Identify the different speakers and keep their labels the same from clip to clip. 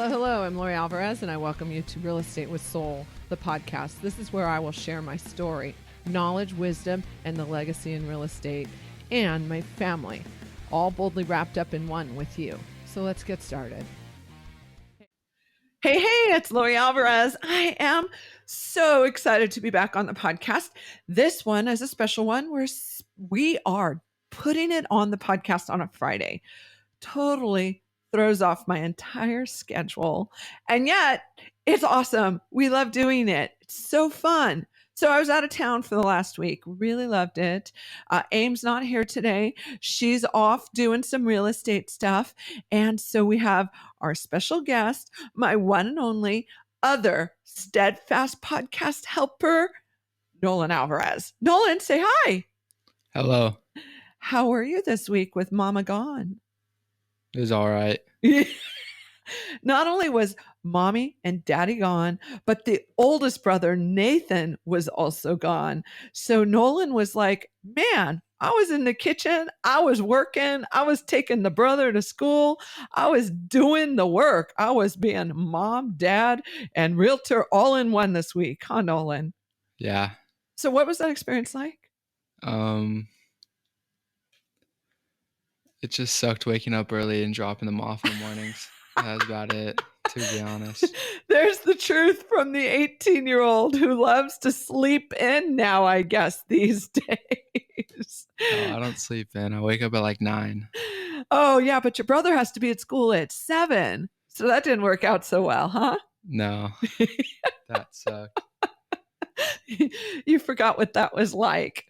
Speaker 1: Hello, hello. I'm Nolan Alvarez, and I welcome you to Real Estate with Soul, the podcast. This is where I will share my story, knowledge, wisdom, and the legacy in real estate, and my family, all boldly wrapped up in one with you. So let's get started. Hey, it's Nolan Alvarez. I am so excited to be back on the podcast. This one is a special one where we are putting it on the podcast on a Friday. Totally throws off my entire schedule. And yet it's awesome. We love doing it. It's so fun. So I was out of town for the last week. Really loved it. Aim's not here today. She's off doing some real estate stuff. And so we have our special guest, my one and only other steadfast podcast helper, Nolan Alvarez. Nolan, say hi.
Speaker 2: Hello.
Speaker 1: How are you this week with Mama gone?
Speaker 2: It was all right.
Speaker 1: Not only was mommy and daddy gone, but the oldest brother, Nathan, was also gone. So Nolan was like, man, I was in the kitchen. I was working. I was taking the brother to school. I was doing the work. I was being mom, dad, and realtor all in one this week. Huh, Nolan?
Speaker 2: Yeah.
Speaker 1: So what was that experience like?
Speaker 2: It just sucked waking up early and dropping them off in the mornings. That was about it, to be honest.
Speaker 1: There's the truth from the 18-year-old who loves to sleep in now, I guess, these days.
Speaker 2: No, I don't sleep in. I wake up at like 9.
Speaker 1: Oh, yeah, but your brother has to be at school at 7. So that didn't work out so well, huh?
Speaker 2: No, that sucked.
Speaker 1: You forgot what that was like.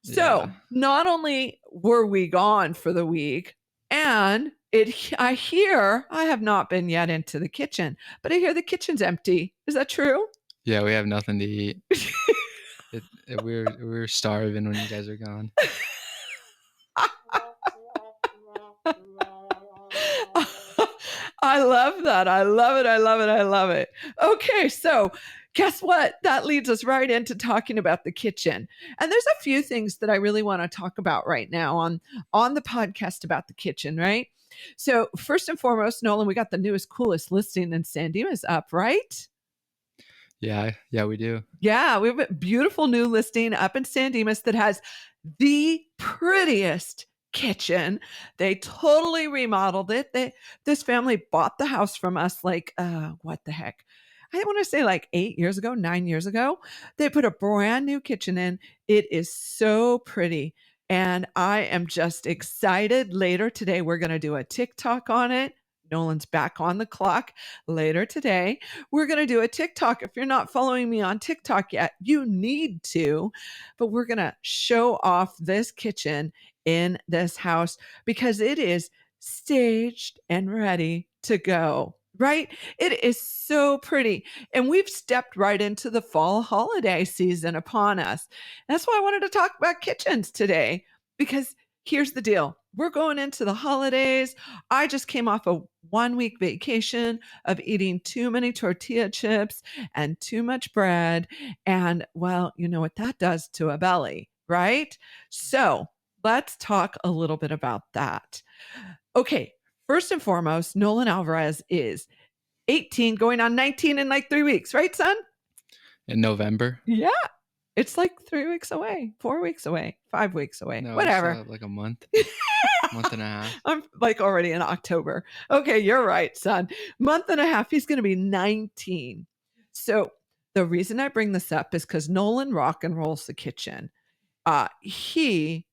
Speaker 1: So
Speaker 2: Yeah.
Speaker 1: not only were we gone for the week, and I have not been yet into the kitchen, but I hear the kitchen's empty. Is that true?
Speaker 2: Yeah, we have nothing to eat. We were starving when you guys are gone.
Speaker 1: I love that. I love it. Okay, so guess what? That leads us right into talking about the kitchen. And there's a few things that I really want to talk about right now on the podcast about the kitchen, right? So first and foremost, Nolan, we got the newest, coolest listing in San Dimas up, right?
Speaker 2: Yeah, we do.
Speaker 1: Yeah, we have a beautiful new listing up in San Dimas that has the prettiest kitchen. They totally remodeled it. This family bought the house from us like, what the heck? I want to say like 9 years ago. They put a brand new kitchen in. It is so pretty. And I am just excited. Later today, we're going to do a TikTok on it. Nolan's back on the clock later today. We're going to do a TikTok. If you're not following me on TikTok yet, you need to. But we're going to show off this kitchen in this house because it is staged and ready to go. Right? It is so pretty. And we've stepped right into the fall holiday season upon us. That's why I wanted to talk about kitchens today, because here's the deal. We're going into the holidays. I just came off a 1-week vacation of eating too many tortilla chips and too much bread. And well, you know what that does to a belly, right? So let's talk a little bit about that. Okay. First and foremost, Nolan Alvarez is 18, going on 19 in like 3 weeks, right, son?
Speaker 2: In November?
Speaker 1: Yeah. It's like 3 weeks away, 4 weeks away, 5 weeks away,
Speaker 2: No,
Speaker 1: whatever.
Speaker 2: Like a month, month and a half.
Speaker 1: I'm like already in October. Okay, you're right, son. Month and a half, he's going to be 19. So the reason I bring this up is because Nolan rock and rolls the kitchen. He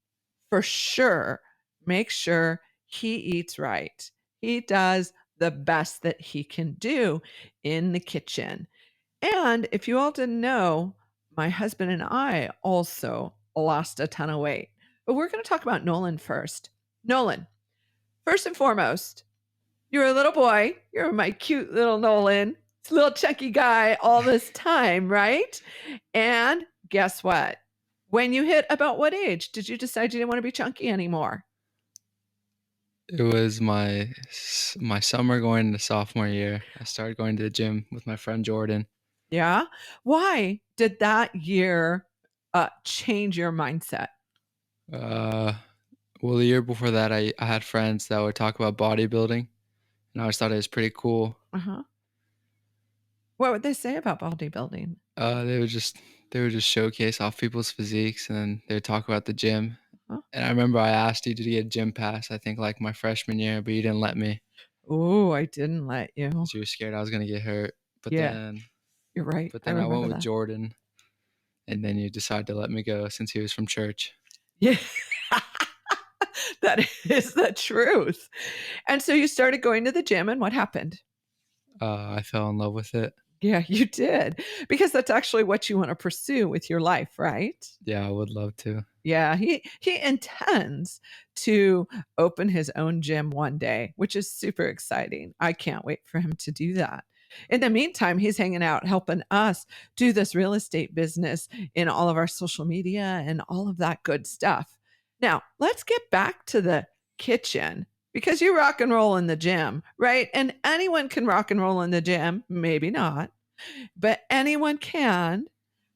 Speaker 1: for sure makes sure he eats right. He does the best that he can do in the kitchen. And if you all didn't know, my husband and I also lost a ton of weight. But we're going to talk about Nolan first. Nolan, first and foremost, you're a little boy. You're my cute little Nolan. It's a little chunky guy all this time, right? And guess what? When you hit about what age did you decide you didn't want to be chunky anymore?
Speaker 2: It was my summer going into sophomore year. I started going to the gym with my friend Jordan.
Speaker 1: Yeah. Why did that year change your mindset?
Speaker 2: Well, the year before that, I had friends that would talk about bodybuilding, and I always thought it was pretty cool.
Speaker 1: Uh-huh. What would they say about bodybuilding?
Speaker 2: They would just showcase off people's physiques, and then they would talk about the gym.
Speaker 1: Huh?
Speaker 2: And I remember I asked you to get a gym pass, I think like my freshman year, but you didn't let me
Speaker 1: Oh, I didn't let you.
Speaker 2: because you were scared I was gonna get hurt. But
Speaker 1: Yeah,
Speaker 2: then
Speaker 1: you're right. I
Speaker 2: I
Speaker 1: remember
Speaker 2: went with
Speaker 1: that.
Speaker 2: Jordan, and then you decided to let me go since he was from church.
Speaker 1: Yeah. That is the truth. And so you started going to the gym, and what happened?
Speaker 2: I fell in love with it.
Speaker 1: Yeah, you did. Because that's actually what you want to pursue with your life, right?
Speaker 2: Yeah, I would love to.
Speaker 1: Yeah, he intends to open his own gym one day, which is super exciting. I can't wait for him to do that. In the meantime, he's hanging out helping us do this real estate business in all of our social media and all of that good stuff. Now, let's get back to the kitchen because you rock and roll in the gym, right? And anyone can rock and roll in the gym, maybe not, but anyone can,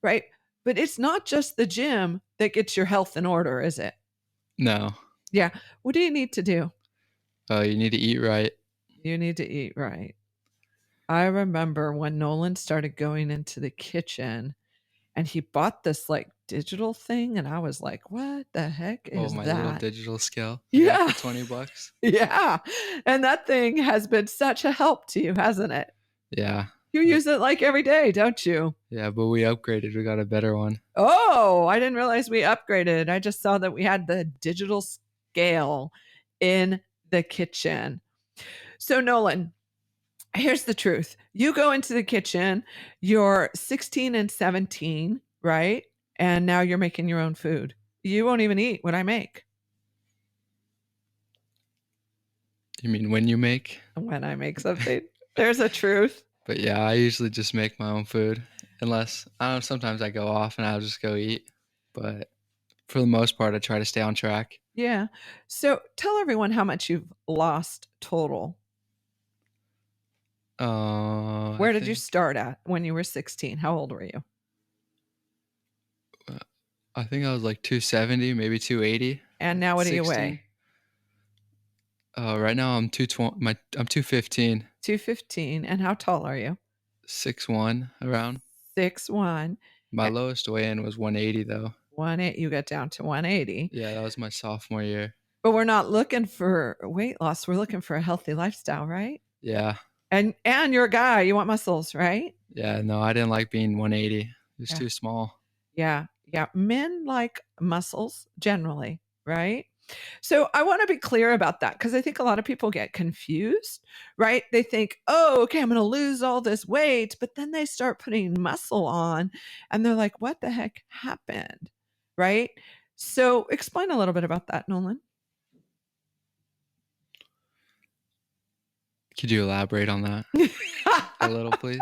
Speaker 1: right? But it's not just the gym that gets your health in order, is it?
Speaker 2: No.
Speaker 1: Yeah. What do you need to do?
Speaker 2: You need to eat right.
Speaker 1: You need to eat right. I remember when Nolan started going into the kitchen and he bought this like digital thing, and I was like, what the heck
Speaker 2: Oh,
Speaker 1: is
Speaker 2: my little
Speaker 1: that?
Speaker 2: digital scale I got
Speaker 1: Yeah.
Speaker 2: for $20.
Speaker 1: Yeah. And that thing has been such a help to you, hasn't it?
Speaker 2: Yeah.
Speaker 1: You use it like every day, don't you?
Speaker 2: Yeah, but we upgraded. We got a better one.
Speaker 1: Oh, I didn't realize we upgraded. I just saw that we had the digital scale in the kitchen. So, Nolan, here's the truth. You go into the kitchen, you're 16 and 17, right? And now you're making your own food. You won't even eat what I make
Speaker 2: You mean when you make?
Speaker 1: when I make something. There's a truth.
Speaker 2: But yeah, I usually just make my own food. Unless, I don't know, sometimes I go off and I'll just go eat. But for the most part, I try to stay on track.
Speaker 1: Yeah. So tell everyone how much you've lost total.
Speaker 2: I
Speaker 1: Where did you
Speaker 2: think
Speaker 1: start at when you were 16? How old were you?
Speaker 2: I think I was like 270, maybe 280.
Speaker 1: And now what do you
Speaker 2: 16.
Speaker 1: weigh?
Speaker 2: Right now I'm 220. I'm 215,
Speaker 1: 215. And how tall are you?
Speaker 2: 6'1" around.
Speaker 1: 6'1".
Speaker 2: My lowest weigh-in was 180 though.
Speaker 1: 180, you got down to 180.
Speaker 2: Yeah, that was my sophomore year.
Speaker 1: But we're not looking for weight loss. We're looking for a healthy lifestyle, right?
Speaker 2: Yeah.
Speaker 1: And you're a guy, you want muscles, right?
Speaker 2: Yeah, no, I didn't like being 180. It was
Speaker 1: Yeah.
Speaker 2: too small.
Speaker 1: Yeah. Yeah. Men like muscles generally, right? So I want to be clear about that because I think a lot of people get confused, right? They think, oh, okay, I'm going to lose all this weight, but then they start putting muscle on and they're like, what the heck happened? Right? So explain a little bit about that, Nolan.
Speaker 2: Could you elaborate on that a little, please?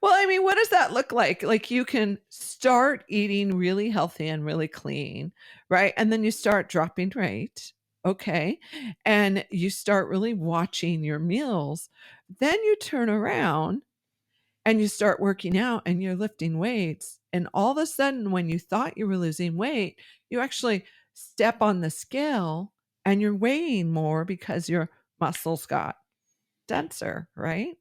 Speaker 1: Well, I mean, what does that look like? Like you can start eating really healthy and really clean, right? And then you start dropping weight. Okay. And you start really watching your meals. Then you turn around and you start working out and you're lifting weights. And all of a sudden, when you thought you were losing weight, you actually step on the scale and you're weighing more because your muscles got denser, right?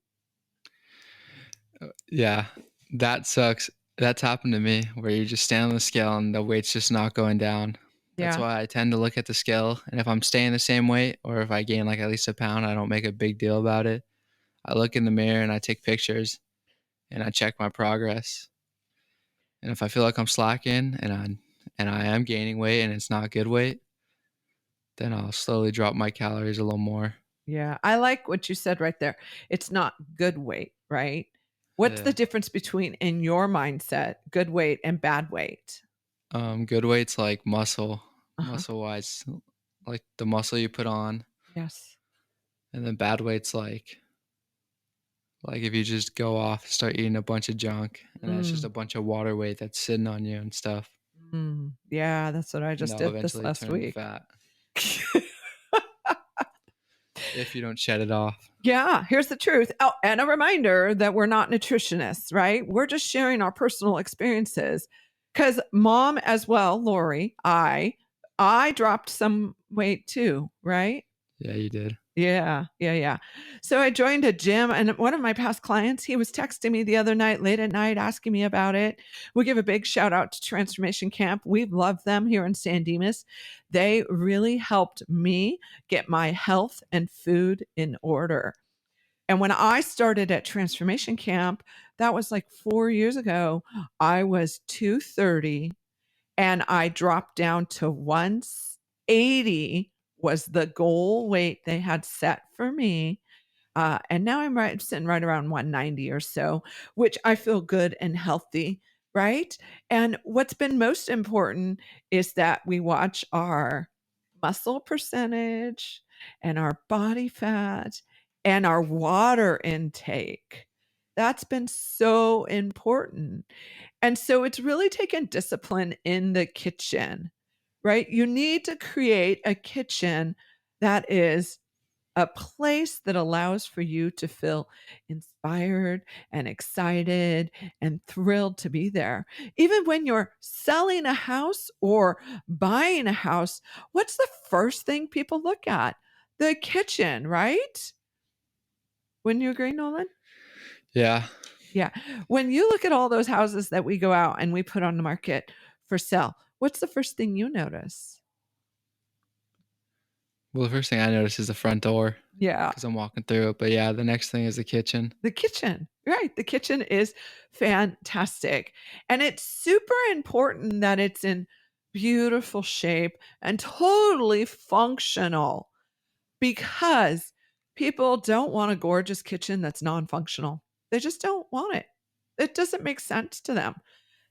Speaker 2: Yeah, that sucks. That's happened to me where you just stand on the scale and the weight's just not going down. That's
Speaker 1: Yeah.
Speaker 2: why I tend to look at the scale. And if I'm staying the same weight or if I gain like at least a pound, I don't make a big deal about it. I look in the mirror and I take pictures and I check my progress. And if I feel like I'm slacking and I am gaining weight and it's not good weight, then I'll slowly drop my calories a little more.
Speaker 1: Yeah, I like what you said right there. It's not good weight, right? What's
Speaker 2: Yeah.
Speaker 1: the difference between, in your mindset, good weight and bad weight?
Speaker 2: Good weight's like muscle,
Speaker 1: Uh-huh.
Speaker 2: muscle wise, like the muscle you put on.
Speaker 1: Yes.
Speaker 2: And then bad weight's like if you just go off, start eating a bunch of junk, and then it's just
Speaker 1: Mm,
Speaker 2: a bunch of water weight that's sitting on you and stuff.
Speaker 1: yeah, that's what I
Speaker 2: And
Speaker 1: just
Speaker 2: that'll
Speaker 1: did this
Speaker 2: eventually
Speaker 1: last
Speaker 2: turn to
Speaker 1: week.
Speaker 2: fat if you don't shed it off.
Speaker 1: Yeah, here's the truth. Oh, and a reminder that we're not nutritionists, right? We're just sharing our personal experiences. Because mom as well, Lori, I dropped some weight too, right?
Speaker 2: Yeah, you did.
Speaker 1: Yeah, yeah, yeah. So I joined a gym, and one of my past clients, he was texting me the other night, late at night, asking me about it. We give a big shout out to Transformation Camp. We love them here in San Dimas. They really helped me get my health and food in order. And when I started at Transformation Camp, that was like 4 years ago, I was 230 and I dropped down to 180 was the goal weight they had set for me. And now I'm sitting right around 190 or so, which I feel good and healthy, right? And what's been most important is that we watch our muscle percentage and our body fat and our water intake. That's been so important. And so it's really taken discipline in the kitchen, right? You need to create a kitchen that is a place that allows for you to feel inspired and excited and thrilled to be there. Even when you're selling a house or buying a house, what's the first thing people look at? The kitchen, right? Wouldn't you agree, Nolan?
Speaker 2: Yeah.
Speaker 1: Yeah. When you look at all those houses that we go out and we put on the market for sale, what's the first thing you notice?
Speaker 2: Well, the first thing I notice is the front door
Speaker 1: Yeah.
Speaker 2: because I'm walking through it. But yeah, the next thing is the kitchen.
Speaker 1: The kitchen, right? The kitchen is fantastic. And it's super important that it's in beautiful shape and totally functional because people don't want a gorgeous kitchen that's non functional. They just don't want it. It doesn't make sense to them.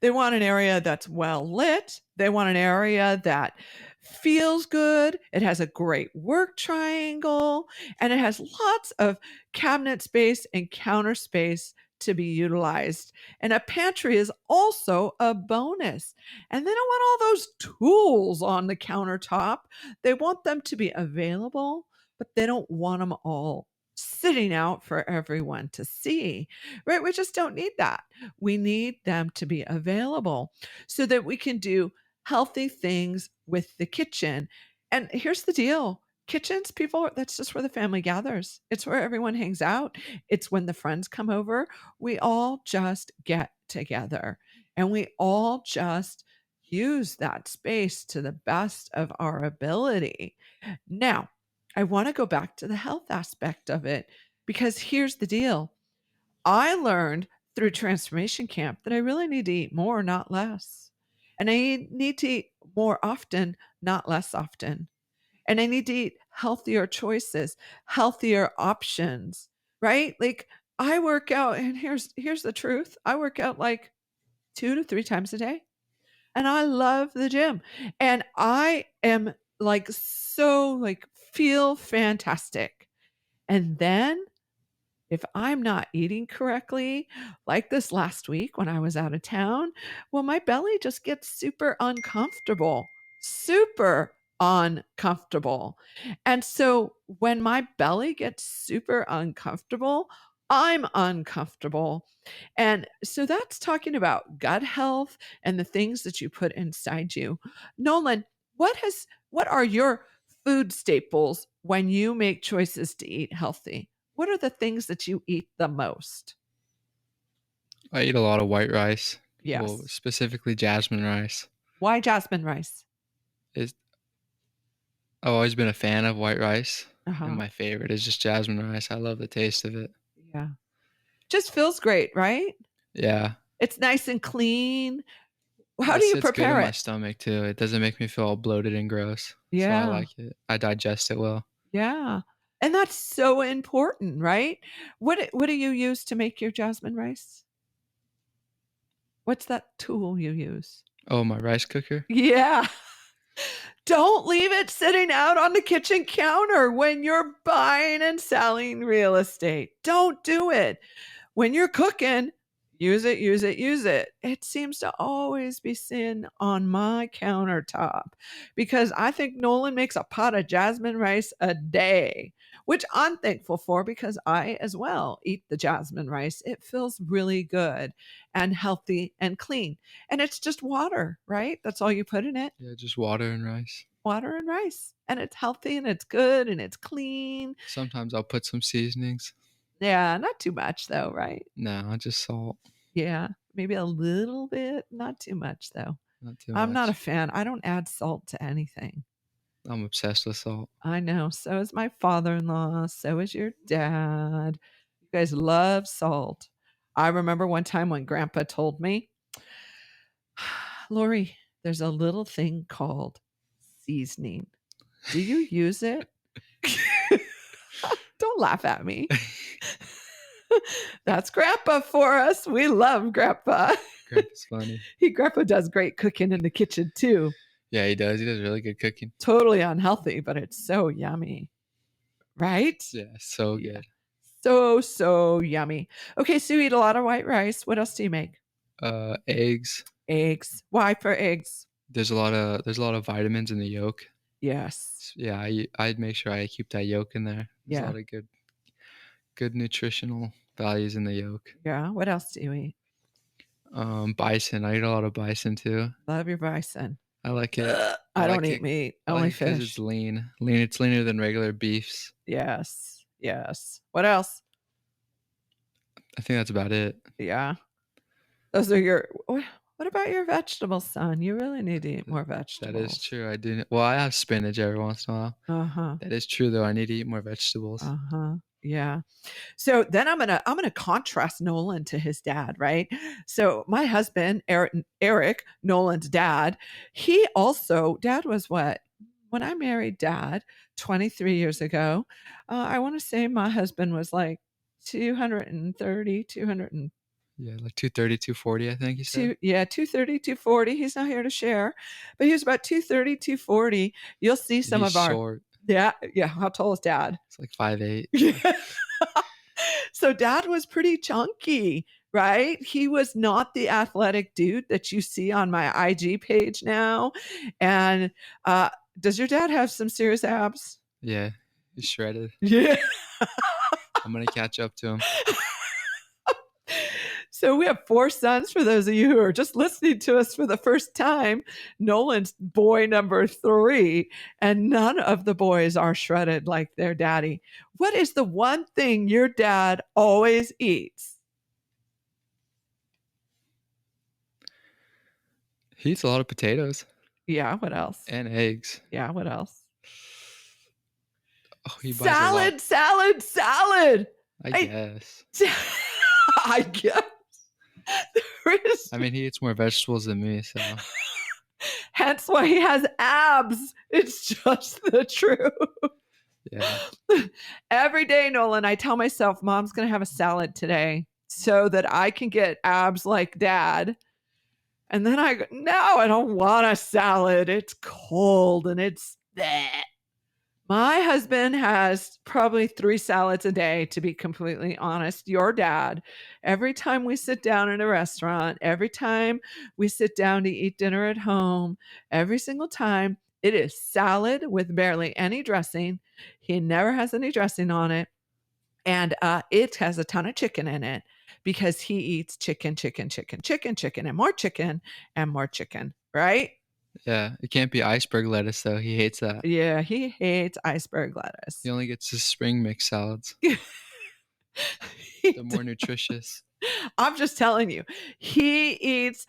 Speaker 1: They want an area that's well lit. They want an area that feels good. It has a great work triangle and it has lots of cabinet space and counter space to be utilized. And a pantry is also a bonus. And they don't want all those tools on the countertop. They want them to be available, but they don't want them all sitting out for everyone to see, right? We just don't need that. We need them to be available so that we can do healthy things with the kitchen. And here's the deal. Kitchens, people, that's just where the family gathers. It's where everyone hangs out. It's when the friends come over. We all just get together and we all just use that space to the best of our ability. Now, I want to go back to the health aspect of it because here's the deal. I learned through transformation camp that I really need to eat more, not less. And I need to eat more often, not less often. And I need to eat healthier choices, healthier options, right? Like I work out and here's the truth. I work out like 2 to 3 times a day. And I love the gym. And I am like so like feel fantastic. And then if I'm not eating correctly, like this last week when I was out of town, well, my belly just gets super uncomfortable, super uncomfortable. And so when my belly gets super uncomfortable, I'm uncomfortable. And so that's talking about gut health and the things that you put inside you. Nolan, what are your food staples when you make choices to eat healthy? What are the things that you eat the most?
Speaker 2: I eat a lot of white rice. Well,
Speaker 1: Yes.
Speaker 2: specifically jasmine rice.
Speaker 1: Why jasmine rice?
Speaker 2: Is I've always been a fan of white rice, and
Speaker 1: Uh-huh.
Speaker 2: my favorite is just jasmine rice. I love the taste of it.
Speaker 1: Yeah. Just feels great, right?
Speaker 2: Yeah,
Speaker 1: It's nice and clean. How
Speaker 2: it
Speaker 1: do you
Speaker 2: sits good in
Speaker 1: prepare
Speaker 2: my
Speaker 1: it?
Speaker 2: stomach too. It doesn't make me feel all bloated and gross, so I
Speaker 1: Yeah.
Speaker 2: like it. I digest it well.
Speaker 1: Yeah. And that's so important, right? What do you use to make your jasmine rice? What's that tool you use?
Speaker 2: Oh, my rice cooker?
Speaker 1: Yeah. Don't leave it sitting out on the kitchen counter when you're buying and selling real estate. Don't do it. When you're cooking, use it, use it, use it. It seems to always be sitting on my countertop because I think Nolan makes a pot of jasmine rice a day, which I'm thankful for because I as well eat the jasmine rice. It feels really good and healthy and clean. And it's just water, right? That's all you put in it.
Speaker 2: Yeah, just water and rice.
Speaker 1: water and rice, and it's healthy and it's good and it's clean.
Speaker 2: Sometimes I'll put some seasonings.
Speaker 1: Yeah, not too much though, right?
Speaker 2: No, just salt.
Speaker 1: Yeah, maybe a little bit, not too much though.
Speaker 2: Not too
Speaker 1: I'm not a
Speaker 2: much.
Speaker 1: fan. I don't add salt to anything.
Speaker 2: I'm obsessed with salt.
Speaker 1: I know. So is my father-in-law. So is your dad. You guys love salt. I remember one time when grandpa told me, Lori, there's a little thing called seasoning. Do you use it? Don't laugh at me. That's grandpa for us. We love grandpa.
Speaker 2: Grandpa's funny.
Speaker 1: Grandpa does great cooking in the kitchen too.
Speaker 2: Yeah, he does. He does really good cooking.
Speaker 1: Totally unhealthy, but it's so yummy. Right?
Speaker 2: Yeah, so
Speaker 1: Yeah.
Speaker 2: good.
Speaker 1: So yummy. Okay, so you eat a lot of white rice. What else do you make?
Speaker 2: Eggs.
Speaker 1: Eggs. Why for eggs?
Speaker 2: There's a lot of vitamins in the yolk.
Speaker 1: Yes.
Speaker 2: Yeah, I'd make sure I keep that yolk in there. There's a
Speaker 1: Yeah.
Speaker 2: lot of good nutritional values in the yolk.
Speaker 1: Yeah. What else do you eat?
Speaker 2: Bison. I eat a lot of bison too.
Speaker 1: Love your bison.
Speaker 2: I like it.
Speaker 1: I don't
Speaker 2: like
Speaker 1: eat
Speaker 2: it.
Speaker 1: meat,
Speaker 2: I
Speaker 1: only
Speaker 2: like it because
Speaker 1: fish.
Speaker 2: it's lean. It's leaner than regular beefs.
Speaker 1: Yes. Yes. What else?
Speaker 2: I think that's about it.
Speaker 1: Yeah. Those are your. What about your vegetables, son? You really need to eat more vegetables.
Speaker 2: That is true. I do. Well, I have spinach every once in a while.
Speaker 1: Uh-huh.
Speaker 2: That is true, though. I need to eat more vegetables.
Speaker 1: Uh-huh. Yeah. So then I'm gonna contrast Nolan to his dad, right? So my husband, Eric, Nolan's dad, dad was what? When I married dad 23 years ago, I want to say my husband was like 230, 200 and
Speaker 2: Yeah, like 230, 240, I think you said.
Speaker 1: 230, 240. He's not here to share, but he was about 230, 240. You'll see some
Speaker 2: He's
Speaker 1: of our,
Speaker 2: short.
Speaker 1: yeah. How tall is dad?
Speaker 2: It's like 5'8".
Speaker 1: Yeah. So dad was pretty chunky, right? He was not the athletic dude that you see on my IG page now. And does your dad have some serious abs?
Speaker 2: Yeah, he's shredded.
Speaker 1: Yeah.
Speaker 2: I'm gonna catch up to him.
Speaker 1: So we have 4 sons for those of you who are just listening to us for the first time. Nolan's boy number 3, and none of the boys are shredded like their daddy. What is the one thing your dad always eats?
Speaker 2: He eats a lot of potatoes.
Speaker 1: Yeah, what else?
Speaker 2: And eggs.
Speaker 1: Yeah, what else?
Speaker 2: Oh, he buys a lot.
Speaker 1: Salad.
Speaker 2: I guess.
Speaker 1: I guess.
Speaker 2: I mean, he eats more vegetables than me, so.
Speaker 1: Hence why he has abs. It's just the truth.
Speaker 2: Yeah.
Speaker 1: Every day, Nolan, I tell myself, Mom's going to have a salad today so that I can get abs like dad. And then I go, no, I don't want a salad. It's cold and it's bleh. My husband has probably 3 salads a day, to be completely honest. Your dad, every time we sit down in a restaurant, every time we sit down to eat dinner at home, every single time, it is salad with barely any dressing. He never has any dressing on it. And it has a ton of chicken in it because he eats chicken, and more chicken, right?
Speaker 2: Yeah, it can't be iceberg lettuce, though. He hates that.
Speaker 1: Yeah, he hates iceberg lettuce.
Speaker 2: He only gets his spring mix salads. They're more nutritious.
Speaker 1: I'm just telling you, he eats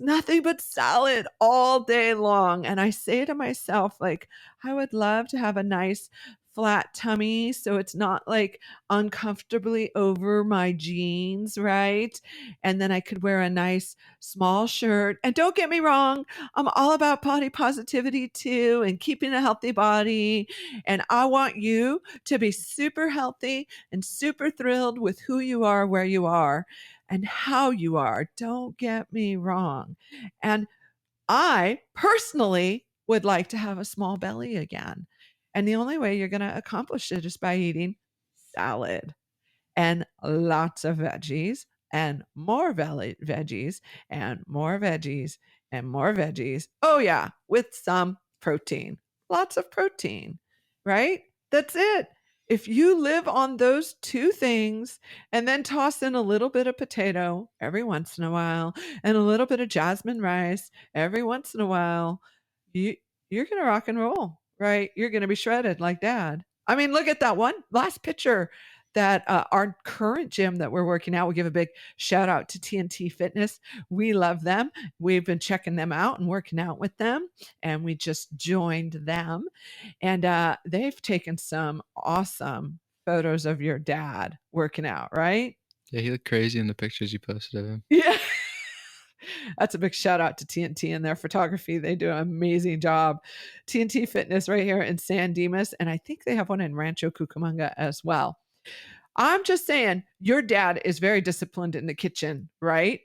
Speaker 1: nothing but salad all day long. And I say to myself, like, I would love to have a nice flat tummy so it's not like uncomfortably over my jeans, right? And then I could wear a nice small shirt. And don't get me wrong, I'm all about body positivity too and keeping a healthy body. And I want you to be super healthy and super thrilled with who you are, where you are, and how you are. Don't get me wrong. And I personally would like to have a small belly again. And the only way you're going to accomplish it is by eating salad and lots of veggies and more veggies and more veggies and more veggies. Oh, yeah, with some protein, lots of protein, right? That's it. If you live on those 2 things and then toss in a little bit of potato every once in a while and a little bit of jasmine rice every once in a while, you're gonna rock and roll, right? You're gonna be shredded like dad. I mean, look at that one last picture that our current gym that we're working out. We'll give a big shout out to TNT Fitness. We love them. We've been checking them out and working out with them, and we just joined them. And they've taken some awesome photos of your dad working out, right?
Speaker 2: Yeah, he looked crazy in the pictures you posted of him.
Speaker 1: Yeah. That's a big shout out to TNT and their photography. They do an amazing job. TNT Fitness right here in San Dimas, and I think they have one in Rancho Cucamonga as well. I'm just saying, your dad is very disciplined in the kitchen, right?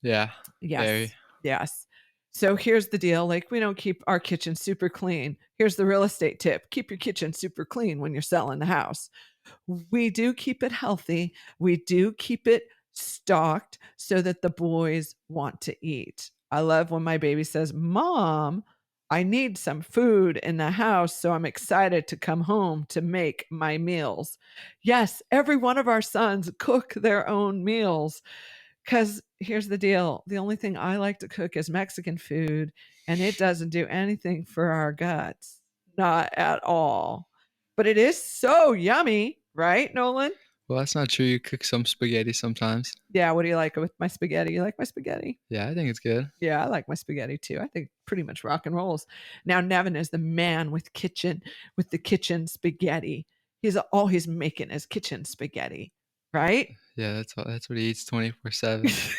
Speaker 2: Yeah, very.
Speaker 1: Yes. Yes. So here's the deal, like, we don't keep our kitchen super clean. Here's the real estate tip: keep your kitchen super clean when you're selling the house. We do keep it healthy. We do keep it stocked so that the boys want to eat. I love when my baby says, "Mom, I need some food in the house, so I'm excited to come home to make my meals." Yes, every one of our sons cook their own meals. Because here's the deal, the only thing I like to cook is Mexican food, and it doesn't do anything for our guts. Not at all. But it is so yummy, right, Nolan?
Speaker 2: Well, that's not true. You cook some spaghetti sometimes.
Speaker 1: Yeah, what do you like with my spaghetti? You like my spaghetti?
Speaker 2: Yeah, I think it's good.
Speaker 1: Yeah, I like my spaghetti too. I think pretty much rock and rolls. Now Nevin is the man with the kitchen spaghetti. He's making is kitchen spaghetti, right?
Speaker 2: Yeah, that's what he eats 24/7.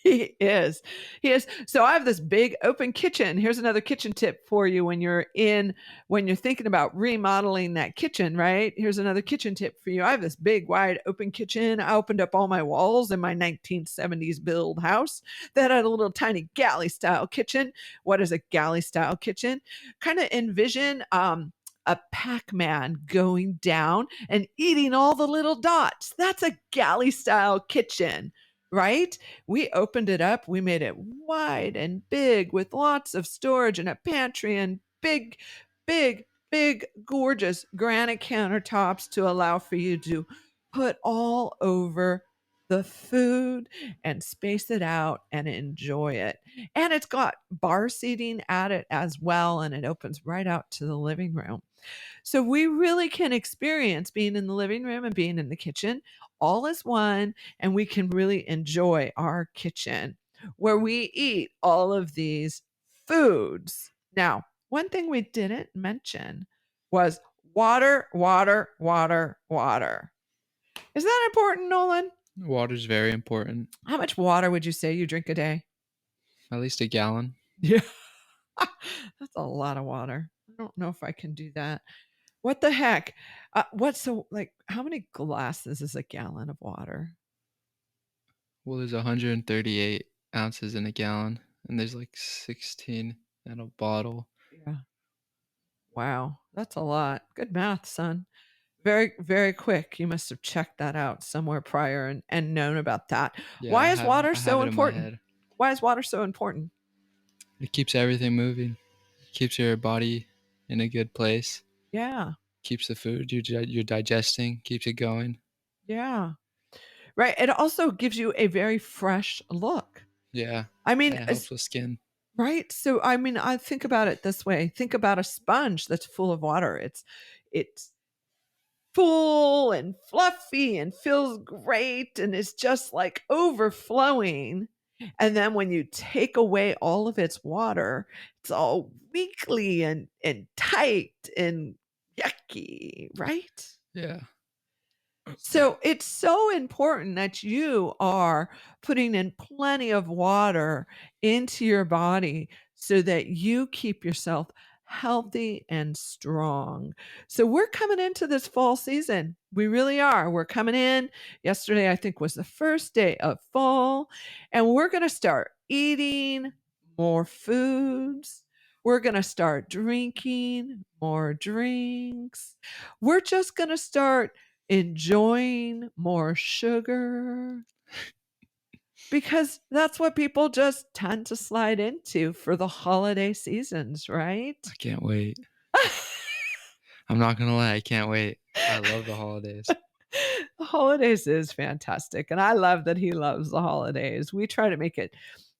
Speaker 1: He is. He is. So I have this big open kitchen. Here's another kitchen tip for you when you're thinking about remodeling that kitchen, right? Here's another kitchen tip for you. I have this big wide open kitchen. I opened up all my walls in my 1970s build house that had a little tiny galley style kitchen. What is a galley style kitchen? Kind of envision a Pac-Man going down and eating all the little dots. That's a galley style kitchen, right? We opened it up. We made it wide and big with lots of storage and a pantry and big, gorgeous granite countertops to allow for you to put all over the food and space it out and enjoy it. And it's got bar seating at it as well, and it opens right out to the living room. So we really can experience being in the living room and being in the kitchen all as one, and we can really enjoy our kitchen where we eat all of these foods. Now, one thing we didn't mention was water, water, water, water. Is that important, Nolan?
Speaker 2: Water's very important.
Speaker 1: How much water would you say you drink a day?
Speaker 2: At least a gallon.
Speaker 1: Yeah. That's a lot of water. I don't know if I can do that. What the heck? How many glasses is a gallon of water?
Speaker 2: Well, there's 138 ounces in a gallon, and there's like 16 in a bottle.
Speaker 1: Yeah. Wow. That's a lot. Good math, son. Very, very quick. You must have checked that out somewhere prior and known about that.
Speaker 2: Yeah,
Speaker 1: Why is water
Speaker 2: I have
Speaker 1: so
Speaker 2: it in my
Speaker 1: important?
Speaker 2: head.
Speaker 1: Why is water so important?
Speaker 2: It keeps everything moving. It keeps your body in a good place.
Speaker 1: Yeah.
Speaker 2: Keeps the food you're digesting. Keeps it going.
Speaker 1: Yeah. Right. It also gives you a very fresh look.
Speaker 2: Yeah,
Speaker 1: I mean,
Speaker 2: it helps with skin.
Speaker 1: right? So I mean, I think about it this way. Think about a sponge that's full of water. It's full and fluffy and feels great and is just like overflowing. And then when you take away all of its water, it's all weakly and tight and yucky, right?
Speaker 2: Yeah.
Speaker 1: So it's so important that you are putting in plenty of water into your body so that you keep yourself healthy and strong. So we're coming into this fall season. We really are. We're coming in. Yesterday, I think, was the first day of fall, and we're going to start eating more foods. We're going to start drinking more drinks. We're just going to start enjoying more sugar because that's what people just tend to slide into for the holiday seasons, right?
Speaker 2: I can't wait. I'm not gonna lie, I can't wait. I love the holidays.
Speaker 1: The holidays is fantastic, and I love that he loves the holidays. We try to make it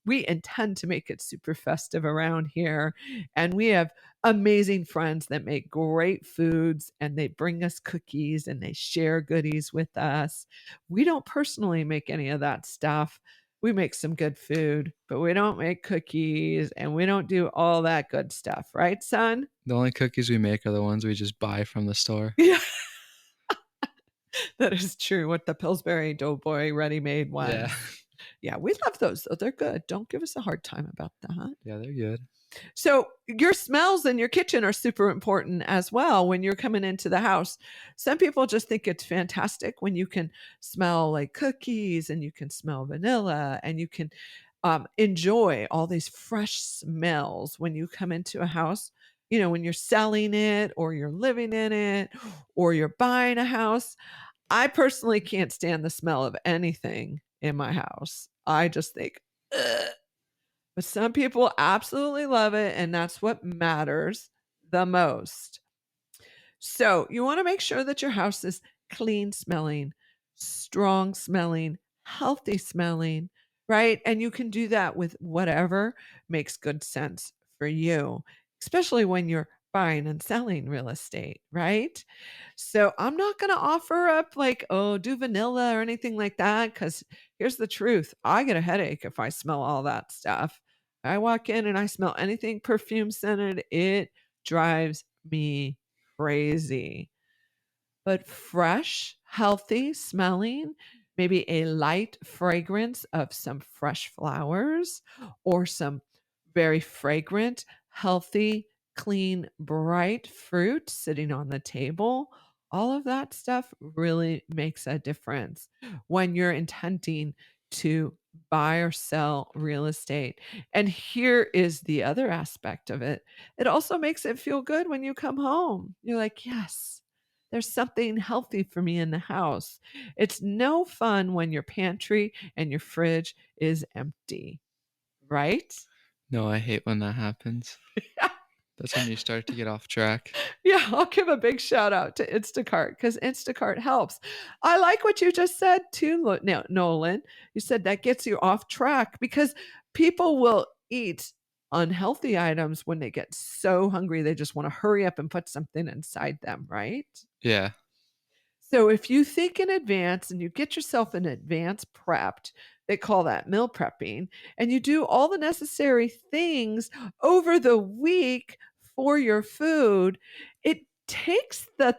Speaker 1: We intend to make it super festive around here, and we have amazing friends that make great foods, and they bring us cookies and they share goodies with us. We don't personally make any of that stuff. We make some good food, but we don't make cookies and we don't do all that good stuff, right, son?
Speaker 2: The only cookies we make are the ones we just buy from the store.
Speaker 1: Yeah, that is true with the Pillsbury Doughboy ready-made
Speaker 2: Yeah.
Speaker 1: ones. Yeah, we love those though. They're good. Don't give us a hard time about that.
Speaker 2: Yeah, they're good.
Speaker 1: So, your smells in your kitchen are super important as well when you're coming into the house. Some people just think it's fantastic when you can smell like cookies and you can smell vanilla and you can enjoy all these fresh smells when you come into a house. You know, when you're selling it or you're living in it or you're buying a house. I personally can't stand the smell of anything in my house. I just think, ugh. But some people absolutely love it, and that's what matters the most. So, you wanna make sure that your house is clean smelling, strong smelling, healthy smelling, right? And you can do that with whatever makes good sense for you, especially when you're buying and selling real estate, right? So, I'm not gonna offer up like, "Oh, do vanilla," or anything like that, because here's the truth, I get a headache if I smell all that stuff. I walk in and I smell anything perfume scented, it drives me crazy. But fresh, healthy smelling, maybe a light fragrance of some fresh flowers or some very fragrant, healthy, clean, bright fruit sitting on the table. All of that stuff really makes a difference when you're intending to buy or sell real estate. And here is the other aspect of it. It also makes it feel good when you come home. You're like, yes, there's something healthy for me in the house. It's no fun when your pantry and your fridge is empty, right?
Speaker 2: No, I hate when that happens. That's when you start to get off track.
Speaker 1: Yeah, I'll give a big shout out to Instacart because Instacart helps. I like what you just said too, Nolan. You said that gets you off track because people will eat unhealthy items when they get so hungry they just want to hurry up and put something inside them, right?
Speaker 2: Yeah.
Speaker 1: So if you think in advance and you get yourself in advance prepped, they call that meal prepping, and you do all the necessary things over the week for your food, it takes the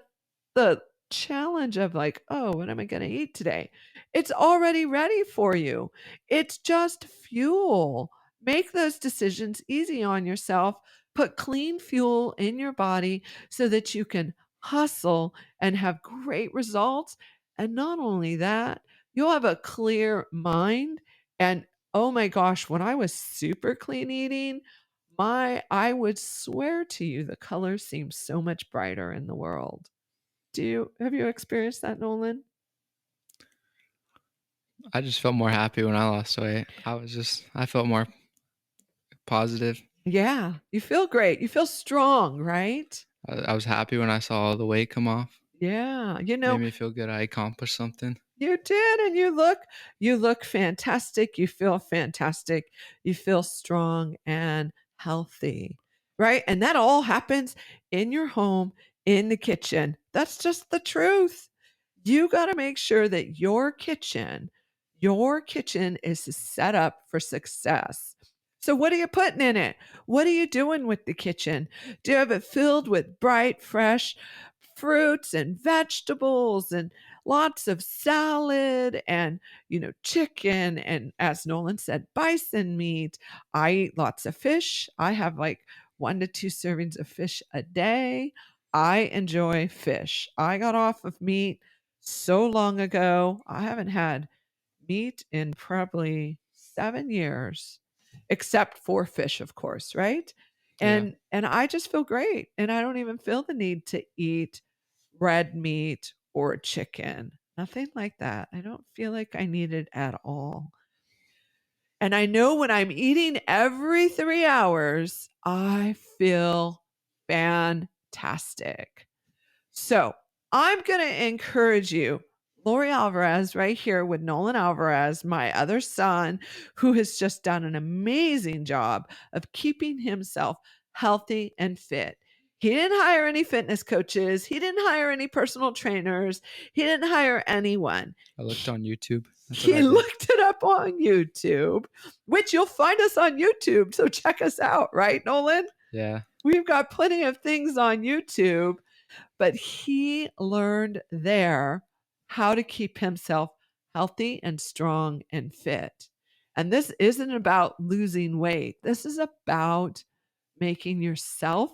Speaker 1: challenge of like, "Oh, what am I gonna eat today?" It's already ready for you. It's just fuel. Make those decisions easy on yourself. Put clean fuel in your body so that you can hustle and have great results. And not only that, you'll have a clear mind. And oh my gosh, when I was super clean eating, I would swear to you the colors seem so much brighter in the world. Have you experienced that, Nolan?
Speaker 2: I just felt more happy when I lost weight. I felt more positive.
Speaker 1: Yeah, you feel great. You feel strong, right?
Speaker 2: I was happy when I saw all the weight come off.
Speaker 1: Yeah.
Speaker 2: Made me feel good I accomplished something.
Speaker 1: You did, and you look fantastic, you feel fantastic, you feel strong and healthy, right? And that all happens in your home, in the kitchen. That's just the truth. You gotta make sure that your kitchen is set up for success. So what are you putting in it? What are you doing with the kitchen? Do you have it filled with bright, fresh fruits and vegetables and lots of salad and, chicken and as Nolan said, bison meat. I eat lots of fish. I have like 1 to 2 servings of fish a day. I enjoy fish. I got off of meat so long ago. I haven't had meat in probably 7 years, except for fish, of course, right?
Speaker 2: Yeah.
Speaker 1: And I just feel great, and I don't even feel the need to eat red meat or chicken. Nothing like that. I don't feel like I need it at all. And I know when I'm eating every 3 hours, I feel fantastic. So, I'm gonna encourage you Lori Alvarez right here with Nolan Alvarez, my other son, who has just done an amazing job of keeping himself healthy and fit. He didn't hire any fitness coaches. He didn't hire any personal trainers. He didn't hire anyone.
Speaker 2: I looked on YouTube. That's what
Speaker 1: He
Speaker 2: I did.
Speaker 1: looked it up on YouTube, which you'll find us on YouTube. So check us out, right, Nolan?
Speaker 2: Yeah.
Speaker 1: We've got plenty of things on YouTube, but he learned there how to keep himself healthy and strong and fit. And this isn't about losing weight. This is about making yourself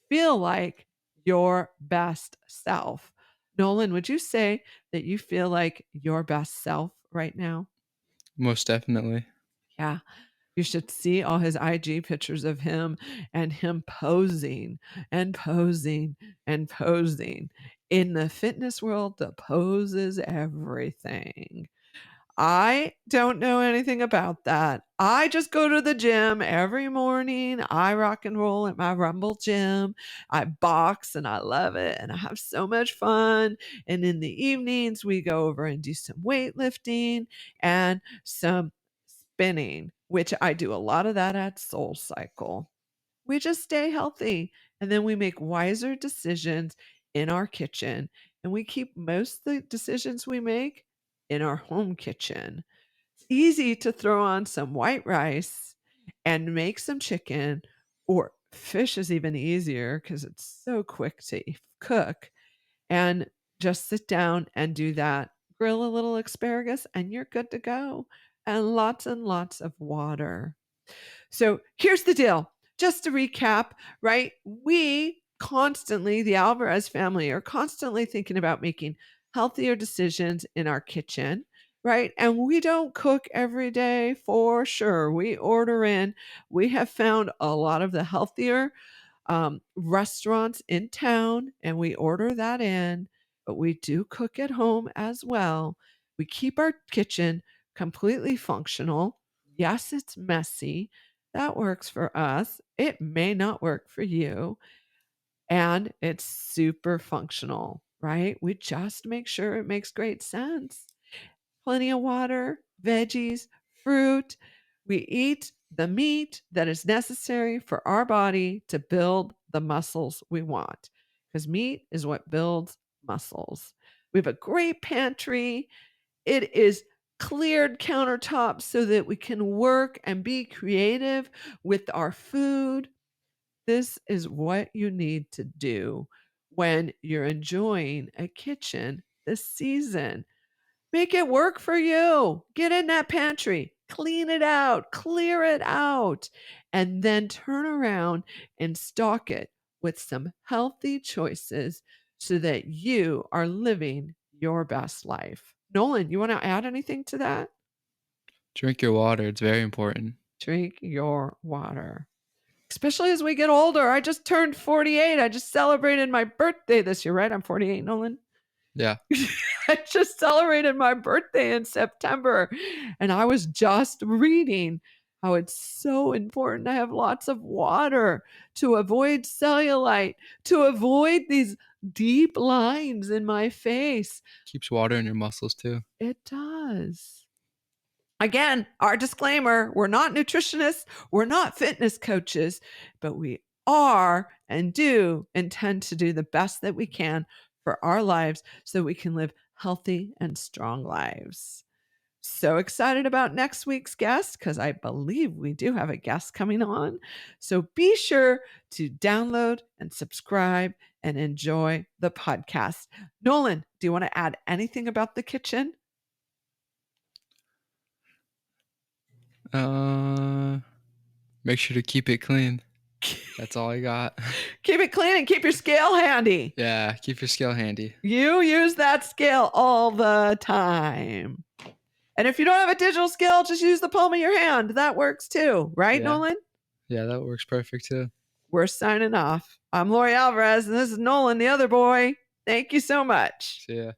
Speaker 1: feel like your best self. Nolan, would you say that you feel like your best self right now?
Speaker 2: Most definitely.
Speaker 1: Yeah. You should see all his IG pictures of him and him posing and posing and posing. In the fitness world, the pose is everything. I don't know anything about that. I just go to the gym every morning. I rock and roll at my Rumble gym. I box and I love it and I have so much fun. And in the evenings, we go over and do some weightlifting and some spinning, which I do a lot of that at Soul Cycle. We just stay healthy and then we make wiser decisions in our kitchen and we keep most of the decisions we make in our home kitchen. It's easy to throw on some white rice and make some chicken, or fish is even easier because it's so quick to cook, and just sit down and do that. Grill a little asparagus and you're good to go. And lots of water. So here's the deal. Just to recap, right? We constantly, the Alvarez family, are constantly thinking about making healthier decisions in our kitchen, right? And we don't cook every day for sure. We order in. We have found a lot of the healthier restaurants in town and we order that in, but we do cook at home as well. We keep our kitchen completely functional. Yes, it's messy. That works for us. It may not work for you. And it's super functional, right? We just make sure it makes great sense. Plenty of water, veggies, fruit. We eat the meat that is necessary for our body to build the muscles we want, because meat is what builds muscles. We have a great pantry. It is cleared countertops so that we can work and be creative with our food. This is what you need to do when you're enjoying a kitchen this season. Make it work for you. Get in that pantry, clean it out, clear it out, and then turn around and stock it with some healthy choices so that you are living your best life. Nolan, you want to add anything to that?
Speaker 2: Drink your water. It's very important.
Speaker 1: Drink your water. Especially as we get older. I just turned 48. I just celebrated my birthday this year, right? I'm 48, Nolan.
Speaker 2: Yeah.
Speaker 1: I just celebrated my birthday in September, and I was just reading how it's so important to have lots of water to avoid cellulite, to avoid these deep lines in my face.
Speaker 2: Keeps water in your muscles too.
Speaker 1: It does. Again, our disclaimer, we're not nutritionists, we're not fitness coaches, but we are and do intend to do the best that we can for our lives so we can live healthy and strong lives. So excited about next week's guest because I believe we do have a guest coming on. So be sure to download and subscribe and enjoy the podcast. Nolan, do you want to add anything about the kitchen?
Speaker 2: Make sure to keep it clean. That's all I got.
Speaker 1: Keep it clean and keep your scale handy.
Speaker 2: Yeah, keep your scale handy.
Speaker 1: You use that scale all the time. And if you don't have a digital scale, just use the palm of your hand. That works too, right,
Speaker 2: Yeah.
Speaker 1: Nolan?
Speaker 2: Yeah, that works perfect too.
Speaker 1: We're signing off. I'm Lori Alvarez, and this is Nolan, the other boy. Thank you so much.
Speaker 2: See ya.